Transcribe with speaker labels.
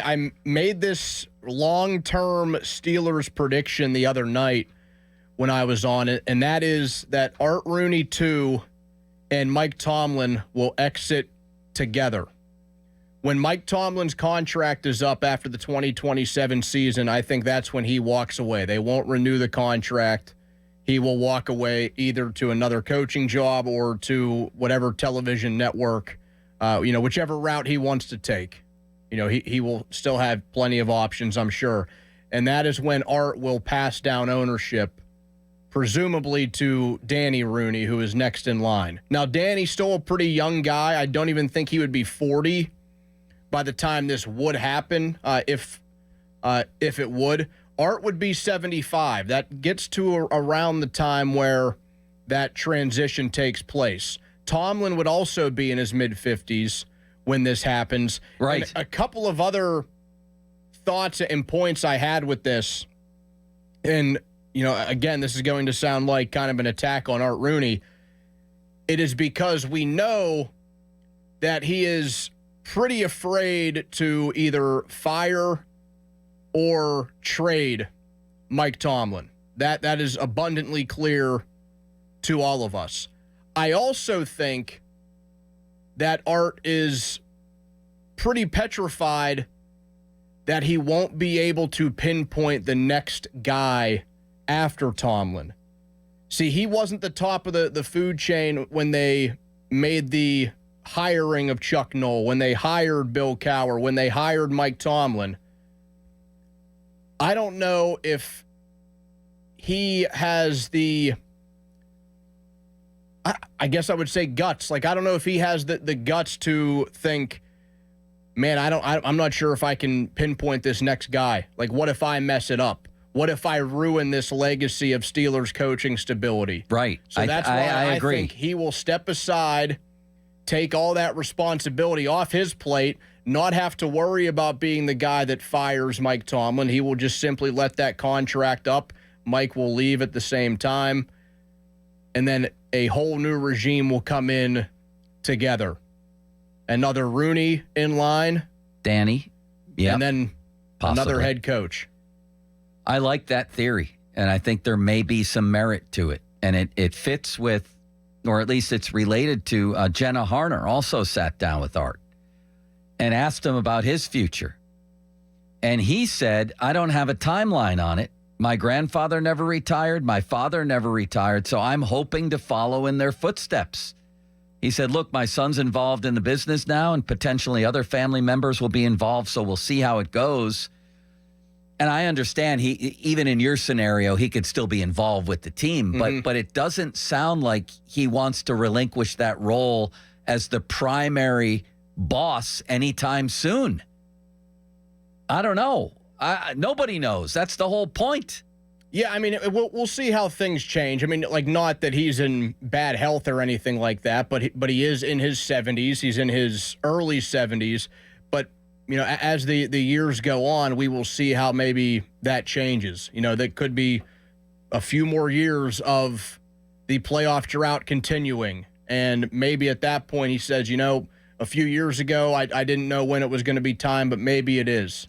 Speaker 1: I made this long-term Steelers prediction the other night when I was on it, and that is that Art Rooney 2 and Mike Tomlin will exit together. When Mike Tomlin's contract is up after the 2027 season, I think that's when he walks away. They won't renew the contract. He will walk away either to another coaching job or to whatever television network, whichever route he wants to take. He will still have plenty of options, I'm sure. And that is when Art will pass down ownership, presumably to Donny Rooney, who is next in line. Now, Danny's still a pretty young guy. I don't even think he would be 40 by the time this would happen, if it would. Art would be 75. That gets to around the time where that transition takes place. Tomlin would also be in his mid-50s when this happens.
Speaker 2: Right.
Speaker 1: And a couple of other thoughts and points I had with this, and, again, this is going to sound like kind of an attack on Art Rooney. It is because we know that he is pretty afraid to either fire or trade Mike Tomlin. That is abundantly clear to all of us. I also think that Art is pretty petrified that he won't be able to pinpoint the next guy after Tomlin. See, he wasn't the top of the food chain when they made the hiring of Chuck Noll, when they hired Bill Cowher, when they hired Mike Tomlin. I don't know if he has the, I guess I would say guts. Like, I don't know if he has the guts to think, man, I'm not sure if I can pinpoint this next guy. Like, what if I mess it up? What if I ruin this legacy of Steelers coaching stability?
Speaker 2: Right.
Speaker 1: So that's why I
Speaker 2: agree.
Speaker 1: think he will step aside, take all that responsibility off his plate, not have to worry about being the guy that fires Mike Tomlin. He will just simply let that contract up. Mike will leave at the same time. And then a whole new regime will come in together. Another Rooney in line.
Speaker 2: Donny. Yeah.
Speaker 1: And then
Speaker 2: possibly
Speaker 1: another head coach.
Speaker 2: I like that theory, and I think there may be some merit to it. And it fits with, or at least it's related to, Jenna Harner also sat down with Art and asked him about his future. And he said, I don't have a timeline on it. My grandfather never retired. My father never retired. So I'm hoping to follow in their footsteps. He said, look, my son's involved in the business now, and potentially other family members will be involved. So we'll see how it goes. And I understand even in your scenario, he could still be involved with the team, but it doesn't sound like he wants to relinquish that role as the primary boss anytime soon. I don't know. Nobody knows. That's the whole point.
Speaker 1: Yeah, I mean, we'll see how things change. I mean, like, not that he's in bad health or anything like that, but he is in his 70s. He's in his early 70s. But, as the years go on, we will see how maybe that changes. That could be a few more years of the playoff drought continuing. And maybe at that point he says, a few years ago, I didn't know when it was going to be time, but maybe it is.